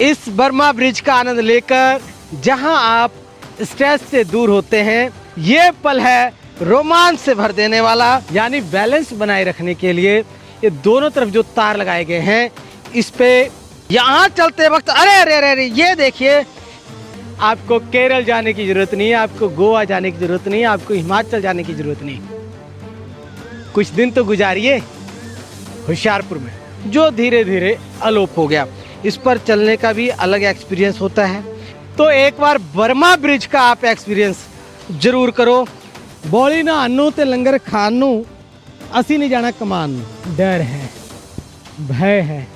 इस Burma bridge का आनंद लेकर जहां आप स्ट्रेस से दूर होते हैं, ये पल है रोमांच से भर देने वाला। यानी बैलेंस बनाए रखने के लिए ये दोनों तरफ जो तार लगाए गए हैं, इस पे यहाँ चलते वक्त अरे अरे अरे अरे ये देखिए, आपको केरल जाने की जरूरत नहीं है, आपको गोवा जाने की जरूरत नहीं है, आपको हिमाचल जाने की जरूरत नहीं। कुछ दिन तो गुजारिए होशियारपुर में, जो धीरे धीरे अलोप हो गया। इस पर चलने का भी अलग एक्सपीरियंस होता है। तो एक बार बर्मा ब्रिज का आप एक्सपीरियंस जरूर करो। बौली ना अन्नू ते लंगर खानू, असी नहीं जाना कमान। डर है, भय है,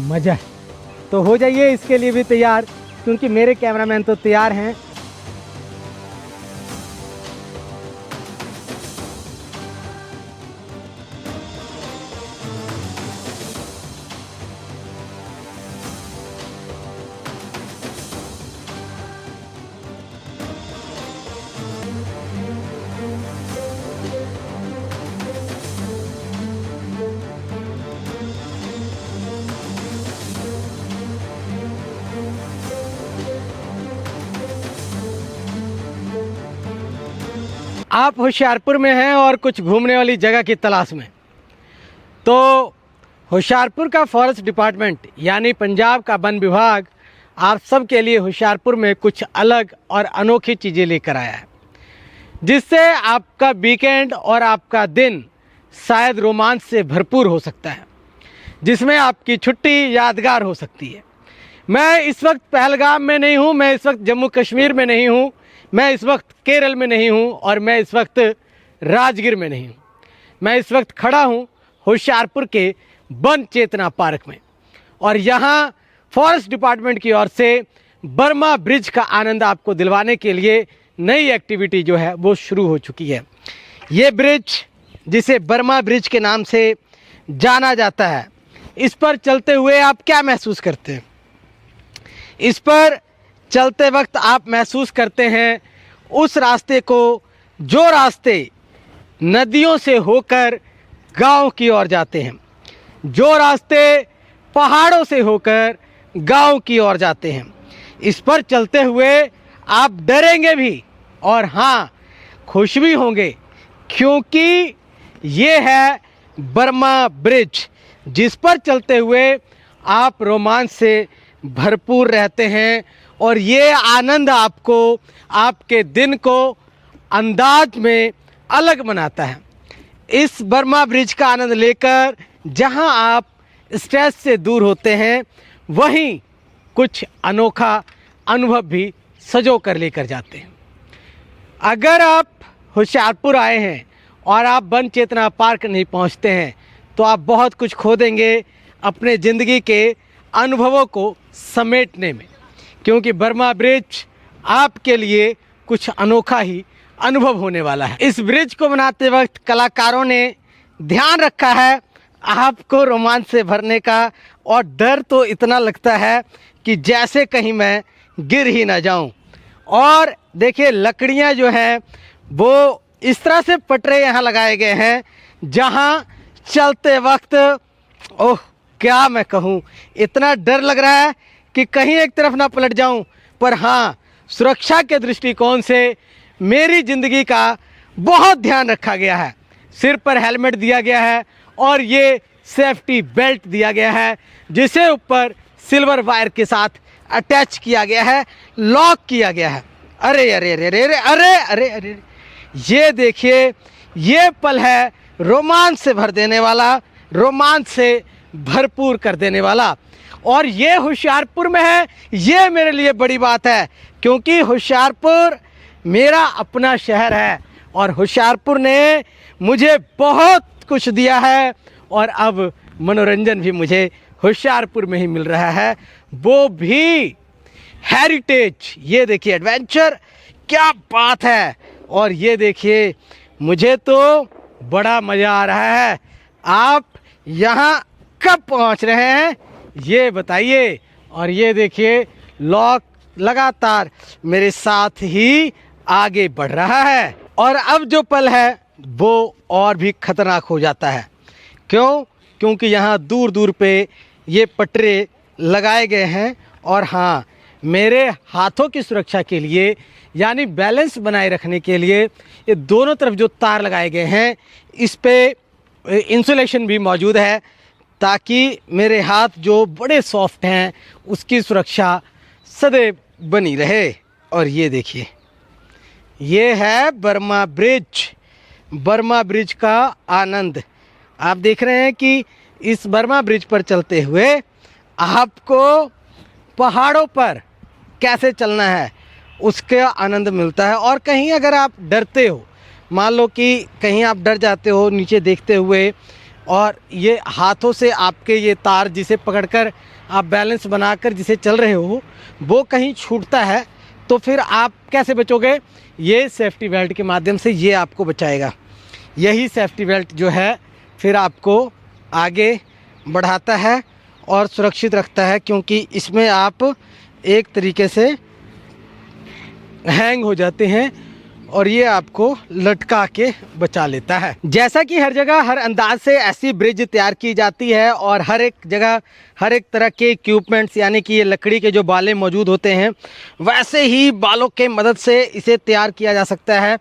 मजा है। तो हो जाइए इसके लिए भी तैयार, क्योंकि मेरे कैमरामैन तो तैयार हैं। आप होशियारपुर में हैं और कुछ घूमने वाली जगह की तलाश में, तो होशियारपुर का फॉरेस्ट डिपार्टमेंट यानी पंजाब का वन विभाग आप सब के लिए होशियारपुर में कुछ अलग और अनोखी चीज़ें लेकर आया है, जिससे आपका वीकेंड और आपका दिन शायद रोमांच से भरपूर हो सकता है, जिसमें आपकी छुट्टी यादगार हो सकती है। मैं इस वक्त पहलगाम में नहीं हूँ, मैं इस वक्त जम्मू कश्मीर में नहीं हूँ, मैं इस वक्त केरल में नहीं हूँ, और मैं इस वक्त राजगीर में नहीं हूँ। मैं इस वक्त खड़ा हूँ होशियारपुर के वन चेतना पार्क में, और यहाँ फॉरेस्ट डिपार्टमेंट की ओर से बर्मा ब्रिज का आनंद आपको दिलवाने के लिए नई एक्टिविटी जो है वो शुरू हो चुकी है। ये ब्रिज, जिसे बर्मा ब्रिज के नाम से जाना जाता है, इस पर चलते हुए आप क्या महसूस करते हैं? इस पर चलते वक्त आप महसूस करते हैं उस रास्ते को, जो रास्ते नदियों से होकर गांव की ओर जाते हैं, जो रास्ते पहाड़ों से होकर गांव की ओर जाते हैं। इस पर चलते हुए आप डरेंगे भी और हाँ, खुश भी होंगे, क्योंकि ये है बर्मा ब्रिज, जिस पर चलते हुए आप रोमांच से भरपूर रहते हैं, और ये आनंद आपको आपके दिन को अंदाज में अलग बनाता है। इस बर्मा ब्रिज का आनंद लेकर जहां आप स्ट्रेस से दूर होते हैं, वहीं कुछ अनोखा अनुभव भी सजो कर लेकर जाते हैं। अगर आप होशियारपुर आए हैं और आप वन चेतना पार्क नहीं पहुंचते हैं, तो आप बहुत कुछ खो देंगे अपने ज़िंदगी के अनुभवों को समेटने में, क्योंकि बर्मा ब्रिज आपके लिए कुछ अनोखा ही अनुभव होने वाला है। इस ब्रिज को बनाते वक्त कलाकारों ने ध्यान रखा है आपको रोमांच से भरने का, और डर तो इतना लगता है कि जैसे कहीं मैं गिर ही ना जाऊं। और देखिए, लकड़ियां जो हैं वो इस तरह से पटरे यहाँ लगाए गए हैं, जहाँ चलते वक्त ओह क्या मैं कहूँ, इतना डर लग रहा है कि कहीं एक तरफ ना पलट जाऊं। पर हाँ, सुरक्षा के दृष्टिकोण से मेरी ज़िंदगी का बहुत ध्यान रखा गया है। सिर पर हेलमेट दिया गया है और ये सेफ्टी बेल्ट दिया गया है, जिसे ऊपर सिल्वर वायर के साथ अटैच किया गया है, लॉक किया गया है। अरे अरे अरे अरे अरे अरे अरे अरे, ये देखिए, ये पल है रोमांच से भर देने वाला, रोमांच से भरपूर कर देने वाला। और ये होशियारपुर में है, ये मेरे लिए बड़ी बात है, क्योंकि होशियारपुर मेरा अपना शहर है, और होशियारपुर ने मुझे बहुत कुछ दिया है, और अब मनोरंजन भी मुझे होशियारपुर में ही मिल रहा है, वो भी हेरिटेज। ये देखिए एडवेंचर, क्या बात है। और ये देखिए, मुझे तो बड़ा मज़ा आ रहा है। आप यहाँ कब पहुँच रहे हैं ये बताइए। और ये देखिए, लॉक लगातार मेरे साथ ही आगे बढ़ रहा है। और अब जो पल है वो और भी खतरनाक हो जाता है। क्यों? क्योंकि यहाँ दूर दूर पे ये पटरे लगाए गए हैं और हाँ, मेरे हाथों की सुरक्षा के लिए यानी बैलेंस बनाए रखने के लिए ये दोनों तरफ जो तार लगाए गए हैं इस पे इंसुलेशन भी मौजूद है, ताकि मेरे हाथ जो बड़े सॉफ्ट हैं उसकी सुरक्षा सदैव बनी रहे। और ये देखिए, ये है बर्मा ब्रिज। बर्मा ब्रिज का आनंद आप देख रहे हैं कि इस बर्मा ब्रिज पर चलते हुए आपको पहाड़ों पर कैसे चलना है उसका आनंद मिलता है। और कहीं अगर आप डरते हो, मान लो कि कहीं आप डर जाते हो नीचे देखते हुए, और ये हाथों से आपके ये तार जिसे पकड़कर आप बैलेंस बनाकर जिसे चल रहे हो वो कहीं छूटता है, तो फिर आप कैसे बचोगे? ये सेफ्टी बेल्ट के माध्यम से ये आपको बचाएगा। यही सेफ्टी बेल्ट जो है फिर आपको आगे बढ़ाता है और सुरक्षित रखता है, क्योंकि इसमें आप एक तरीके से हैंग हो जाते हैं और ये आपको लटका के बचा लेता है। जैसा कि हर जगह हर अंदाज से ऐसी ब्रिज तैयार की जाती है और हर एक जगह हर एक तरह के इक्विपमेंट्स यानी कि ये लकड़ी के जो बाले मौजूद होते हैं, वैसे ही बालों के मदद से इसे तैयार किया जा सकता है।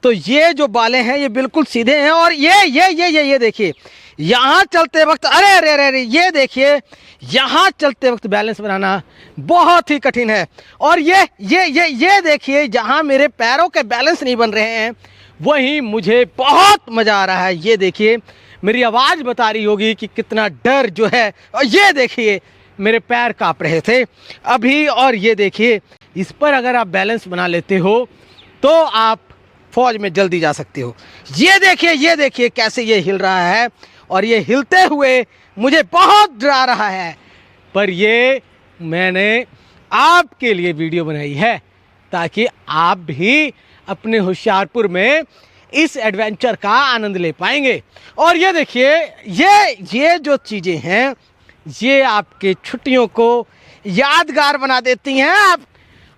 तो ये जो बाले हैं ये बिल्कुल सीधे हैं और ये देखिए, यहाँ चलते वक्त अरे अरे अरे अरे ये देखिए, यहाँ चलते वक्त बैलेंस बनाना बहुत ही कठिन है। और ये देखिए, जहाँ मेरे पैरों के बैलेंस नहीं बन रहे हैं वहीं मुझे बहुत मज़ा आ रहा है। ये देखिए, मेरी आवाज़ बता रही होगी कि कितना डर जो है। और ये देखिए, मेरे पैर काँप रहे थे अभी। और ये देखिए, इस पर अगर आप बैलेंस बना लेते हो तो आप फौज में जल्दी जा सकते हो। ये देखिए कैसे ये हिल रहा है, और ये हिलते हुए मुझे बहुत डरा रहा है। पर ये मैंने आपके लिए वीडियो बनाई है ताकि आप भी अपने होशियारपुर में इस एडवेंचर का आनंद ले पाएंगे। और ये देखिए, ये जो चीज़ें हैं ये आपके छुट्टियों को यादगार बना देती हैं।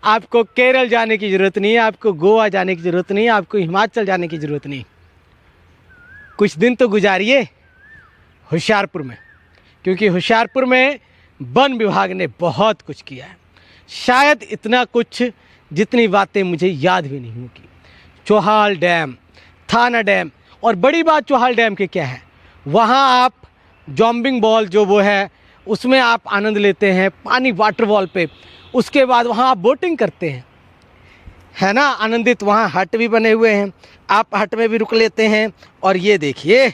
आपको केरल जाने की ज़रूरत नहीं है, आपको गोवा जाने की ज़रूरत नहीं है, आपको हिमाचल जाने की ज़रूरत नहीं। कुछ दिन तो गुजारिए होशियारपुर में, क्योंकि होशियारपुर में वन विभाग ने बहुत कुछ किया है। शायद इतना कुछ जितनी बातें मुझे याद भी नहीं होगी। चौहाल डैम, थाना डैम, और बड़ी बात चौहाल डैम की क्या है, वहाँ आप जंपिंग बॉल जो वो है उसमें आप आनंद लेते हैं, पानी वाटरफॉल पे। उसके बाद वहाँ आप बोटिंग करते हैं, है ना, आनंदित। वहाँ हट भी बने हुए हैं, आप हट में भी रुक लेते हैं। और ये देखिए,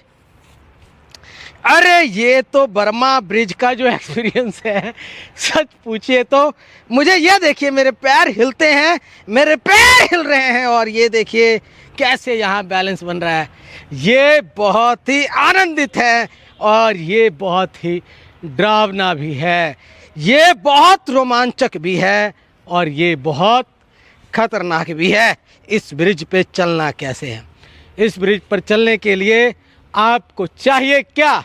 अरे ये तो बर्मा ब्रिज का जो एक्सपीरियंस है, सच पूछिए तो मुझे ये देखिए, मेरे पैर हिलते हैं, मेरे पैर हिल रहे हैं। और ये देखिए कैसे यहाँ बैलेंस बन रहा है। ये बहुत ही आनंदित है और ये बहुत ही डरावना भी है, ये बहुत रोमांचक भी है और ये बहुत खतरनाक भी है। इस ब्रिज पे चलना कैसे है? इस ब्रिज पर चलने के लिए आपको चाहिए क्या?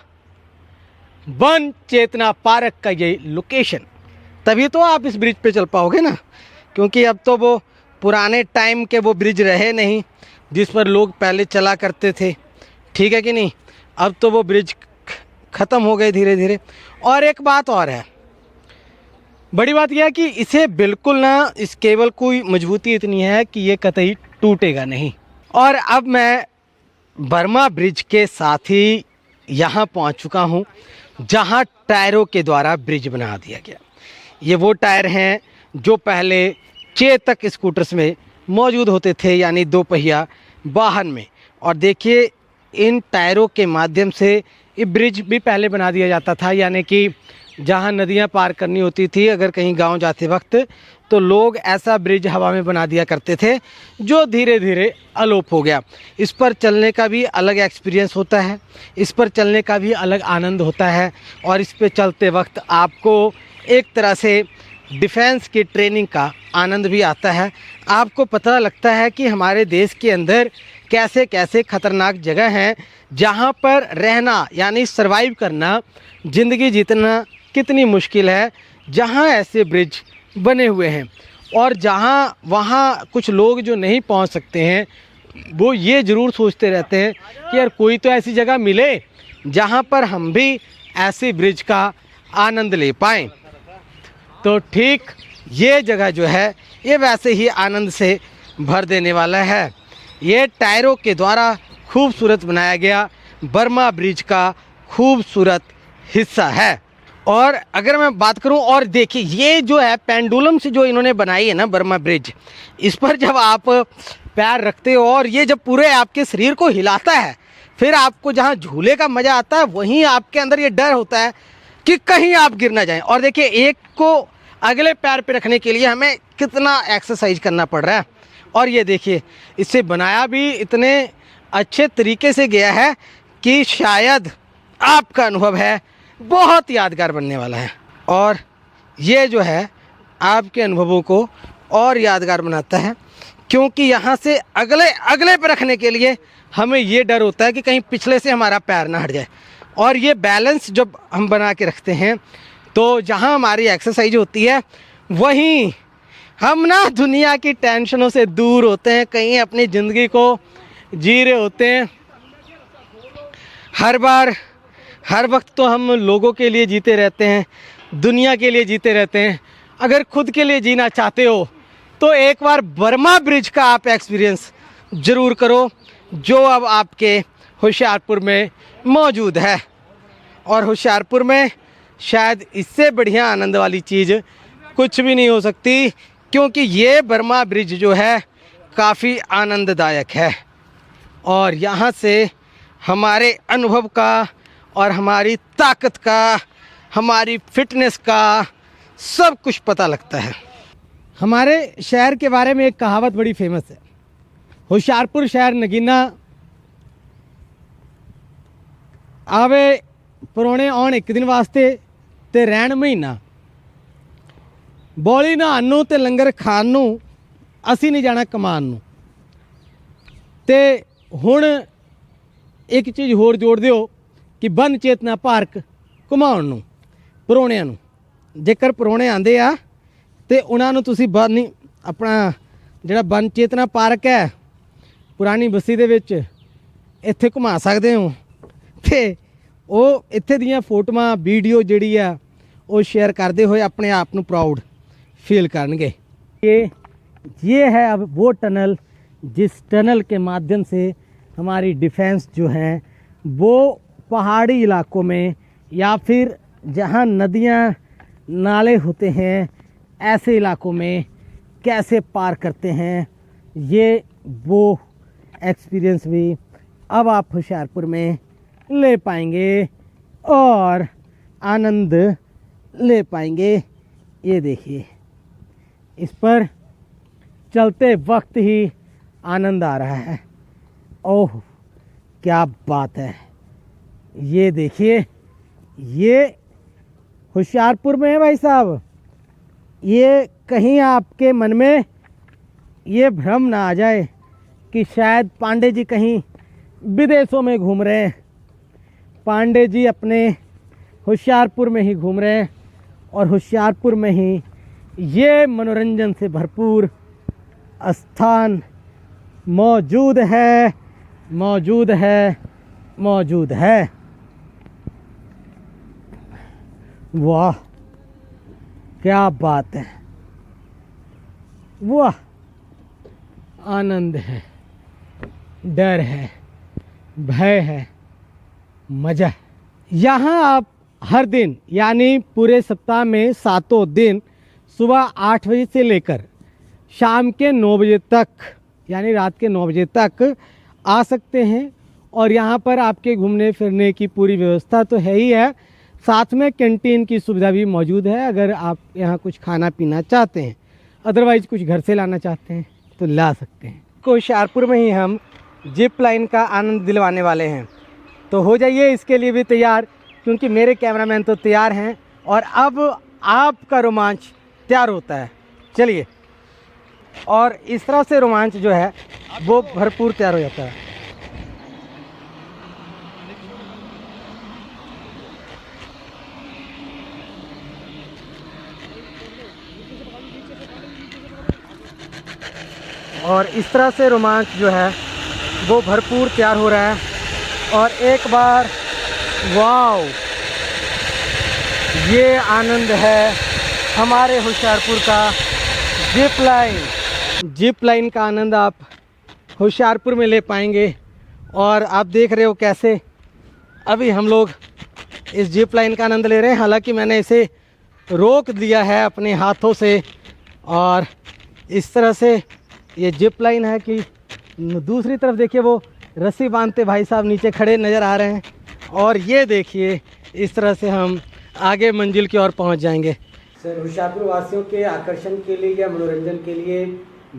वन चेतना पार्क का ये लोकेशन, तभी तो आप इस ब्रिज पे चल पाओगे ना, क्योंकि अब तो वो पुराने टाइम के वो ब्रिज रहे नहीं जिस पर लोग पहले चला करते थे, ठीक है कि नहीं? अब तो वो ब्रिज ख़त्म हो गए धीरे धीरे। और एक बात और है, बड़ी बात यह है कि इसे बिल्कुल ना, इस केबल की मजबूती इतनी है कि ये कतई टूटेगा नहीं। और अब मैं बर्मा ब्रिज के साथ ही यहाँ पहुँच चुका हूँ जहाँ टायरों के द्वारा ब्रिज बना दिया गया। ये वो टायर हैं जो पहले चेतक स्कूटर्स में मौजूद होते थे, यानी 2 पहिया वाहन में। और देखिए, इन टायरों के माध्यम से ये ब्रिज भी पहले बना दिया जाता था, यानी कि जहाँ नदियाँ पार करनी होती थी अगर कहीं गांव जाते वक्त, तो लोग ऐसा ब्रिज हवा में बना दिया करते थे जो धीरे धीरे अलोप हो गया। इस पर चलने का भी अलग एक्सपीरियंस होता है, इस पर चलने का भी अलग आनंद होता है। और इस पर चलते वक्त आपको एक तरह से डिफेंस की ट्रेनिंग का आनंद भी आता है। आपको पता लगता है कि हमारे देश के अंदर कैसे कैसे ख़तरनाक जगह हैं जहाँ पर रहना यानी सरवाइव करना, ज़िंदगी जीतना कितनी मुश्किल है, जहाँ ऐसे ब्रिज बने हुए हैं। और जहाँ वहाँ कुछ लोग जो नहीं पहुँच सकते हैं वो ये ज़रूर सोचते रहते हैं कि यार कोई तो ऐसी जगह मिले जहाँ पर हम भी ऐसे ब्रिज का आनंद ले पाएँ। तो ठीक ये जगह जो है ये वैसे ही आनंद से भर देने वाला है। ये टायरों के द्वारा खूबसूरत बनाया गया बर्मा ब्रिज का खूबसूरत हिस्सा है। और अगर मैं बात करूं, और देखिए ये जो है पेंडुलम से जो इन्होंने बनाई है ना बर्मा ब्रिज, इस पर जब आप पैर रखते हो और ये जब पूरे आपके शरीर को हिलाता है, फिर आपको जहां झूले का मज़ा आता है वहीं आपके अंदर ये डर होता है कि कहीं आप गिर ना जाएं। और देखिए एक को अगले पैर पे रखने के लिए हमें कितना एक्सरसाइज करना पड़ रहा है। और ये देखिए इसे बनाया भी इतने अच्छे तरीके से गया है कि शायद आपका अनुभव है बहुत यादगार बनने वाला है। और ये जो है आपके अनुभवों को और यादगार बनाता है, क्योंकि यहाँ से अगले पे रखने के लिए हमें ये डर होता है कि कहीं पिछले से हमारा पैर ना हट जाए। और ये बैलेंस जब हम बना के रखते हैं तो जहाँ हमारी एक्सरसाइज होती है वहीं हम ना दुनिया की टेंशनों से दूर होते हैं, कहीं अपनी ज़िंदगी को जी रहे होते हैं। हर वक्त तो हम लोगों के लिए जीते रहते हैं, दुनिया के लिए जीते रहते हैं। अगर खुद के लिए जीना चाहते हो तो एक बार बर्मा ब्रिज का आप एक्सपीरियंस ज़रूर करो, जो अब आपके होशियारपुर में मौजूद है। और होशियारपुर में शायद इससे बढ़िया आनंद वाली चीज़ कुछ भी नहीं हो सकती, क्योंकि ये बर्मा ब्रिज जो है काफ़ी आनंददायक है। और यहाँ से हमारे अनुभव का और हमारी ताकत का, हमारी फिटनेस का सब कुछ पता लगता है। हमारे शहर के बारे में एक कहावत बड़ी फेमस है, होशियारपुर शहर नगीना आवे परौने आउण एक दिन वास्ते ते रहन महीना, बौली नहान नूं ते लंगर खान नूं असी नहीं जाना कमान नूं। ते हुण एक चीज़ होर जोड़ दिओ कि बन चेतना पार्क घुमाउण नूं परौणिਆਂ ਨੂੰ। जेकर परौणे आंदे आ ते उन्हां नूं तुसीं बन अपना जिहड़ा बन चेतना पार्क है पुरानी बस्ती दे विच इत्थे घुमा सकदे हो। ते ਉਹ ਇੱਥੇ ਦੀਆਂ ਫੋਟੋਆਂ वीडियो ਜਿਹੜੀ ਆ ਉਹ शेयर करते हुए अपने आप ਨੂੰ प्राउड फील करेंगे। ये है अब वो टनल जिस टनल के माध्यम से हमारी डिफेंस जो है वो पहाड़ी इलाकों में या फिर जहाँ नदियाँ नाले होते हैं ऐसे इलाकों में कैसे पार करते हैं, ये वो एक्सपीरियंस भी अब आप होशियारपुर में ले पाएंगे और आनंद ले पाएंगे। ये देखिए इस पर चलते वक्त ही आनंद आ रहा है। ओह क्या बात है। ये देखिए ये होशियारपुर में है भाई साहब। ये कहीं आपके मन में ये भ्रम ना आ जाए कि शायद पांडे जी कहीं विदेशों में घूम रहे हैं। पांडे जी अपने होशियारपुर में ही घूम रहे हैं और होशियारपुर में ही ये मनोरंजन से भरपूर स्थान मौजूद है, मौजूद है, मौजूद है। वाह क्या बात है, वाह आनंद है, डर है, भय है, मज़ा है। यहाँ आप हर दिन यानी पूरे सप्ताह में 7 दिन सुबह 8 बजे से लेकर शाम के 9 बजे तक यानी रात के 9 बजे तक आ सकते हैं। और यहाँ पर आपके घूमने फिरने की पूरी व्यवस्था तो है ही है, साथ में कैंटीन की सुविधा भी मौजूद है। अगर आप यहाँ कुछ खाना पीना चाहते हैं, अदरवाइज़ कुछ घर से लाना चाहते हैं तो ला सकते हैं। होशियारपुर में ही हम जिप लाइन का आनंद दिलवाने वाले हैं, तो हो जाइए इसके लिए भी तैयार, क्योंकि मेरे कैमरामैन तो तैयार हैं और अब आपका रोमांच तैयार होता है। चलिए, और इस तरह से रोमांच जो है वो भरपूर तैयार हो जाता है। और इस तरह से रोमांच जो है वो भरपूर तैयार हो रहा है। और एक बार वाव, ये आनंद है हमारे होशियारपुर का जिप लाइन का आनंद आप होशियारपुर में ले पाएंगे। और आप देख रहे हो कैसे अभी हम लोग इस जिप लाइन का आनंद ले रहे हैं। हालांकि मैंने इसे रोक दिया है अपने हाथों से, और इस तरह से ये जिप लाइन है कि दूसरी तरफ देखिए वो रस्सी बांधते भाई साहब नीचे खड़े नज़र आ रहे हैं। और ये देखिए इस तरह से हम आगे मंजिल की ओर पहुंच जाएंगे। सर, होशियारपुर वासियों के आकर्षण के लिए या मनोरंजन के लिए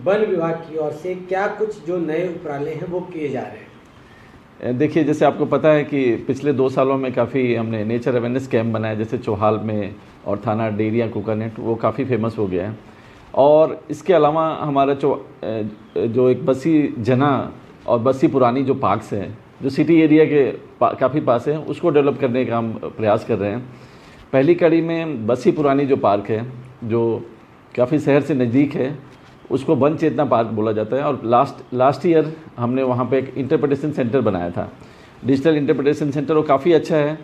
वन विभाग की ओर से क्या कुछ जो नए उपराले हैं वो किए जा रहे हैं? देखिए, जैसे आपको पता है कि पिछले 2 सालों में काफ़ी हमने नेचर अवेयरनेस कैंप बनाया, जैसे चौहाल में और थाना डेरिया कोकानेट, वो काफ़ी फेमस हो गया है। और इसके अलावा हमारा जो एक बस्सी जना और बस्सी पुरानी जो पार्क्स हैं, जो सिटी एरिया के काफ़ी पास है, उसको डेवलप करने का हम प्रयास कर रहे हैं। पहली कड़ी में बस्सी पुरानी जो पार्क है, जो काफ़ी शहर से नज़दीक है, उसको वन चेतना पार्क बोला जाता है। और लास्ट ईयर हमने वहाँ पे एक इंटरप्रिटेशन सेंटर बनाया था, डिजिटल इंटरप्रिटेशन सेंटर, वो काफ़ी अच्छा है।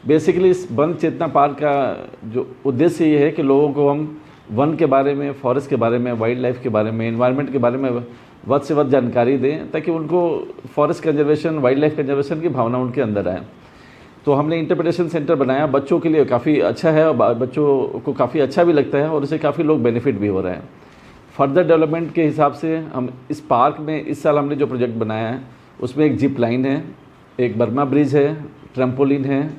बेसिकली इस वन चेतना पार्क का जो उद्देश्य ये है कि लोगों को हम वन के बारे में, फॉरेस्ट के बारे में, वाइल्ड लाइफ के बारे में, एनवायरनमेंट के बारे में वध से वध जानकारी दें, ताकि उनको forest conservation, wild life conservation की भावना उनके अंदर आए। तो हमने इंटरप्रिटेशन सेंटर बनाया, बच्चों के लिए काफ़ी अच्छा है, और बच्चों को काफ़ी अच्छा भी लगता है, और उससे काफ़ी लोग बेनिफिट भी हो रहे हैं। फर्दर डेवलपमेंट के हिसाब से हम इस पार्क में इस साल हमने जो प्रोजेक्ट बनाया है, उसमें एक जिप लाइन है, एक बर्मा ब्रिज है, ट्रम्पोलिन है,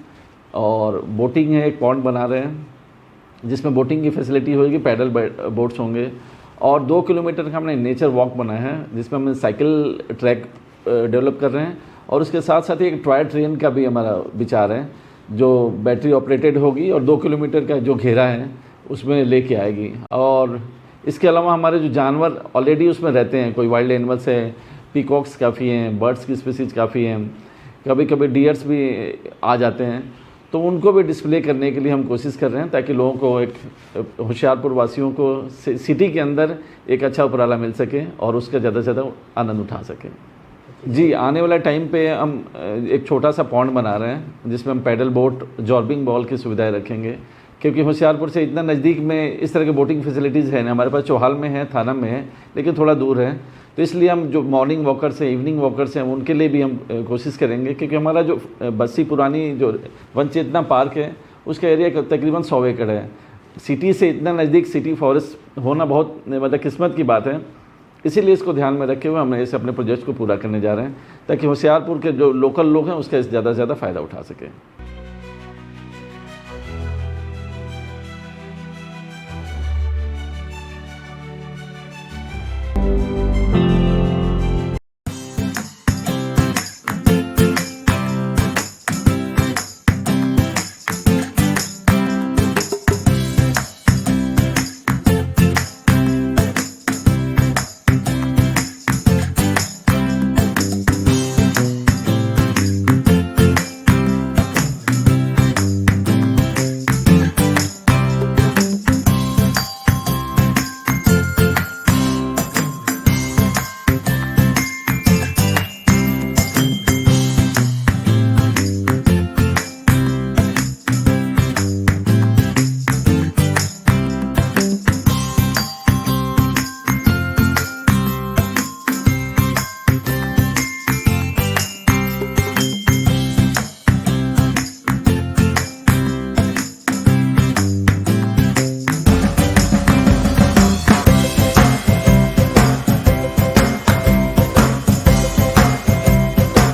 और बोटिंग है। एक पॉन्ड बना रहे हैं जिसमें बोटिंग की फैसिलिटी होगी, पैडल बोट्स होंगे। और 2 किलोमीटर का हमने नेचर वॉक बनाया है, जिसमें हम साइकिल ट्रैक डेवलप कर रहे हैं। और उसके साथ साथ एक टॉय ट्रेन का भी हमारा विचार है, जो बैटरी ऑपरेटेड होगी और 2 किलोमीटर का जो घेरा है उसमें लेके आएगी। और इसके अलावा हमारे जो जानवर ऑलरेडी उसमें रहते हैं, कोई वाइल्ड एनिमल्स है, पीकॉक्स काफ़ी हैं, बर्ड्स की स्पीसीज काफ़ी हैं, कभी कभी डियर्स भी आ जाते हैं, तो उनको भी डिस्प्ले करने के लिए हम कोशिश कर रहे हैं, ताकि लोगों को, एक होशियारपुर वासियों को सिटी के अंदर एक अच्छा उपराला मिल सके और उसका ज़्यादा से ज़्यादा आनंद उठा सकें। जी, आने वाला टाइम पे हम एक छोटा सा पॉन्ड बना रहे हैं, जिसमें हम पैडल बोट, जॉर्बिंग बॉल की सुविधाएं रखेंगे, क्योंकि होशियारपुर से इतना नज़दीक में इस तरह के बोटिंग फैसिलिटीज़ है ना। हमारे पास चौहाल में है, थाना में है, लेकिन थोड़ा दूर है। तो इसलिए हम जो मॉर्निंग वॉकर्स हैं, इवनिंग वॉकर्स हैं, उनके लिए भी हम कोशिश करेंगे, क्योंकि हमारा जो बस्सी पुरानी जो वन चेतना पार्क है, उसका एरिया तकरीबन 100 एकड़ है। सिटी से इतना नज़दीक सिटी फॉरेस्ट होना बहुत मतलब किस्मत की बात है। इसीलिए इसको ध्यान में रखे हुए हम ऐसे अपने प्रोजेक्ट को पूरा करने जा रहे हैं, ताकि होशियारपुर के जो लोकल लोग हैं उसका ज़्यादा से ज़्यादा फ़ायदा उठा सकें।